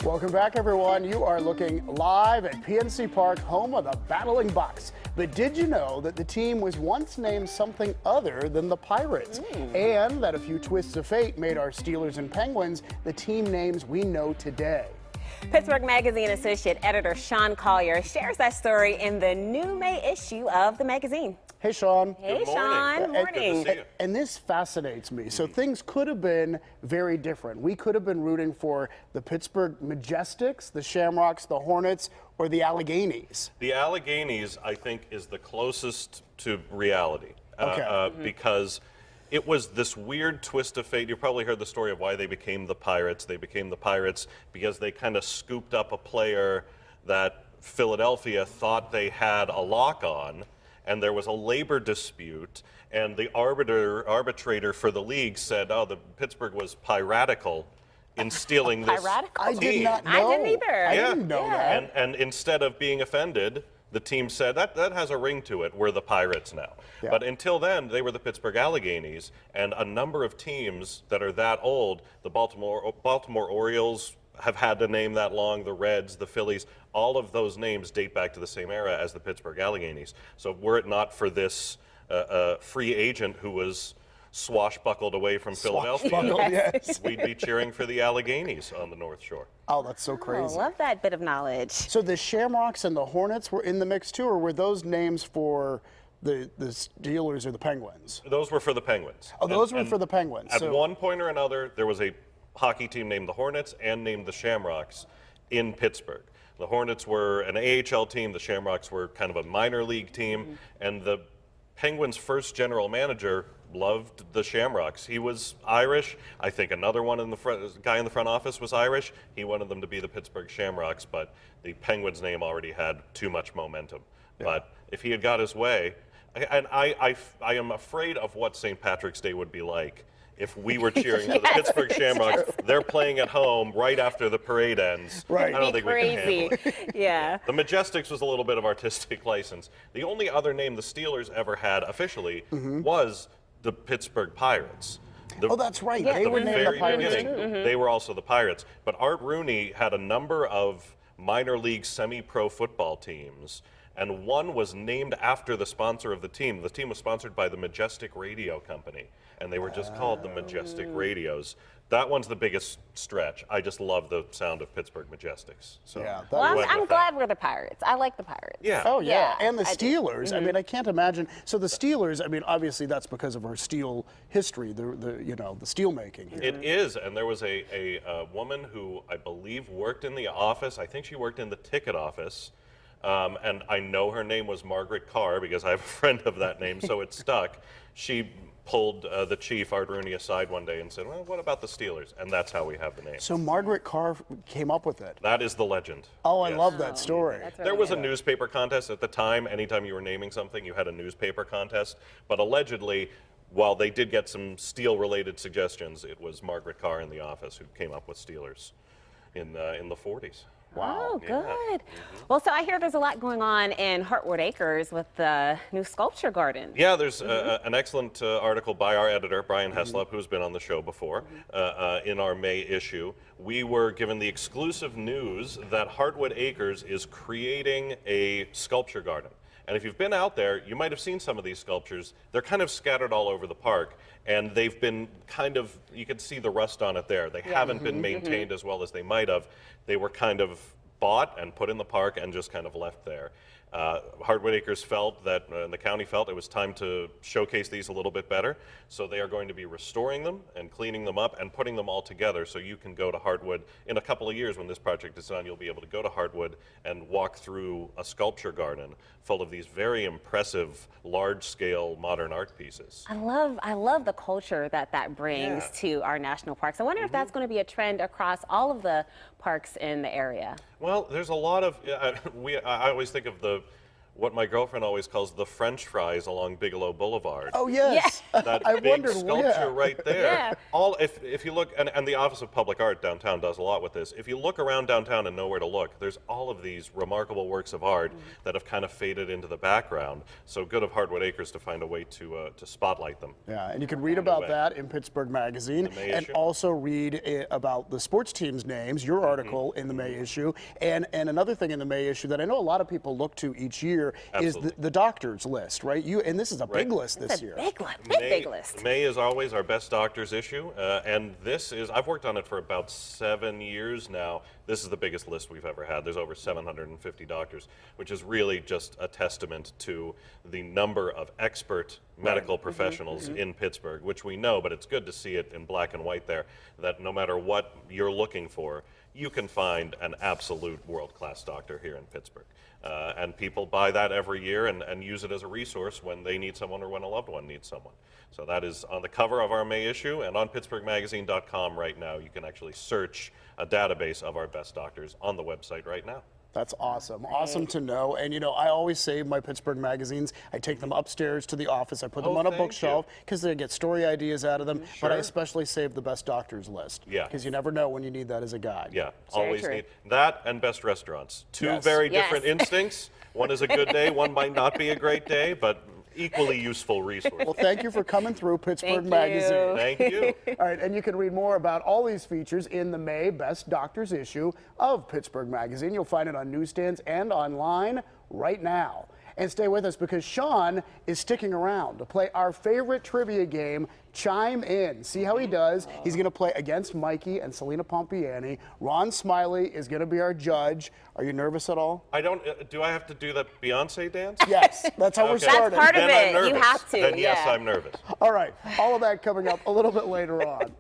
Welcome back, everyone. You are looking live at PNC Park, home of the Battling Bucks. But did you know that the team was once named something other than the Pirates? And that a few twists of fate made our Steelers and Penguins the team names we know today. Pittsburgh Magazine associate editor Sean Collier shares that story in the new May issue of the magazine. Hey, Sean. Hey, Good morning. Sean. Good morning. Good to see you. And this fascinates me. So things could have been very different. We could have been rooting for the Pittsburgh Majestics, the Shamrocks, the Hornets, or the Alleghenies. The Alleghenies, I think, is the closest to reality. Okay. Because it was this weird twist of fate. You probably heard the story of why they became the Pirates. They became the Pirates because they kind of scooped up a player that Philadelphia thought they had a lock on. And there was a labor dispute, and the arbitrator for the league said, oh, the Pittsburgh was piratical in stealing this Piratical? I did not know. I didn't either. I didn't know that. And instead of being offended, the team said, that has a ring to it. We're the Pirates now. Yeah. But until then, they were the Pittsburgh Alleghenies, and a number of teams that are that old, the Baltimore Orioles have had the name that long, the Reds, the Phillies, all of those names date back to the same era as the Pittsburgh Alleghenies. So were it not for this free agent who was swashbuckled away from Philadelphia, Yes. we'd be cheering for the Alleghenies on the North Shore. Oh, that's so I crazy. love that bit of knowledge. So the Shamrocks and the Hornets were in the mix too, or were those names for the Steelers or the Penguins? Those were for the Penguins. Oh, those were for the Penguins. At So- one point or another, there was a hockey team named the Hornets and named the Shamrocks in Pittsburgh. The Hornets were an AHL team, the Shamrocks were kind of a minor league team, and the Penguins' first general manager loved the Shamrocks. He was Irish. I think another one in the guy in the front office was Irish. He wanted them to be the Pittsburgh Shamrocks, but the Penguins name already had too much momentum. Yeah. But if he had got his way, and I am afraid of what St. Patrick's Day would be like if we were cheering for the Pittsburgh Shamrocks. They're playing at home right after the parade ends. Right. I don't think we can Crazy. handle it. Yeah. The Majestics was a little bit of artistic license. The only other name the Steelers ever had officially was the Pittsburgh Pirates. Oh, that's right. Yeah, They were the named the very Pirates beginning, too. they were also the Pirates. But Art Rooney had a number of minor league semi-pro football teams, and one was named after the sponsor of the team. The team was sponsored by the Majestic Radio Company, and they were just called the Majestic Radios. That one's the biggest stretch. I just love the sound of Pittsburgh Majestics. So Yeah, that Well, we went I'm with glad we're the Pirates. I like the Pirates. Yeah. Oh, yeah. Yeah, And the I do. Steelers. I mean, I can't imagine. So the Steelers, I mean, obviously that's because of our steel history, the steel making here. It is, and there was a woman who I believe worked in the office. I think she worked in the ticket office, and I know her name was Margaret Carr because I have a friend of that name, so it stuck. She pulled the chief, Art Rooney, aside one day and said, well, what about the Steelers? And that's how we have the name. So Margaret Carr came up with it. That is the legend. Oh, I Yes. love that story. That's There really was a good. newspaper contest at the time. Anytime you were naming something, you had a newspaper contest. But allegedly, while they did get some steel-related suggestions, it was Margaret Carr in the office who came up with Steelers in the 40s. Oh, Yeah. good. Well, so I hear there's a lot going on in Heartwood Acres with the new sculpture garden. Yeah, there's an excellent article by our editor, Brian Heslop, who's been on the show before, in our May issue. We were given the exclusive news that Heartwood Acres is creating a sculpture garden. And if you've been out there, you might have seen some of these sculptures. They're kind of scattered all over the park, and they've been kind of, you can see the rust on it there. They haven't been maintained as well as they might have. They were kind of bought and put in the park and just kind of left there. Heartwood Acres felt that, and the county felt it was time to showcase these a little bit better. So they are going to be restoring them and cleaning them up and putting them all together so you can go to Heartwood. In a couple of years when this project is done, you'll be able to go to Heartwood and walk through a sculpture garden full of these very impressive, large-scale modern art pieces. I love the culture that brings to our national parks. I wonder if that's going to be a trend across all of the parks in the area. Well, there's a lot of, I always think of the what my girlfriend always calls the French fries along Bigelow Boulevard. Oh, yes. That I big wondered, sculpture yeah. right there. Yeah. If you look, and the Office of Public Art downtown does a lot with this. If you look around downtown and know where to look, there's all of these remarkable works of art that have kind of faded into the background. So good of Hardwood Acres to find a way to spotlight them. Yeah, and you can read about that in Pittsburgh Magazine, and issue. also read about the sports teams' names, your article in the May issue. And another thing in the May issue that I know a lot of people look to each year is the doctors list, right? And this is a big list this year. Big list. May is always our best doctors issue, and this is, I've worked on it for about 7 years now. This is the biggest list we've ever had. There's over 750 doctors, which is really just a testament to the number of expert medical professionals in Pittsburgh, which we know, but it's good to see it in black and white there, that no matter what you're looking for, you can find an absolute world-class doctor here in Pittsburgh. And people buy that every year and use it as a resource when they need someone or when a loved one needs someone. So that is on the cover of our May issue, and on PittsburghMagazine.com right now, you can actually search a database of our best doctors on the website right now. That's awesome. Awesome to know. And, I always save my Pittsburgh magazines. I take them upstairs to the office. I put them on a bookshelf because they get story ideas out of them. Sure. But I especially save the best doctors list. Yeah. Because you never know when you need that as a guide. Yeah, Very always true. need that and best restaurants. Two Yes. very Yes. different instincts. One is a good day, one might not be a great day, but equally useful resource. Well, thank you for coming through Pittsburgh Thank you. Magazine. Thank you. All right, and you can read more about all these features in the May Best Doctors issue of Pittsburgh Magazine. You'll find it on newsstands and online right now. And stay with us because Sean is sticking around to play our favorite trivia game, Chime In. See how he does. He's going to play against Mikey and Selena Pompiani. Ron Smiley is going to be our judge. Are you nervous at all? I don't, do I have to do that Beyonce dance? Yes, that's how we're Okay. starting. That's part of Then I'm it. nervous. You have to. Then yes, yeah. I'm nervous. All right, all of that coming up a little bit later on.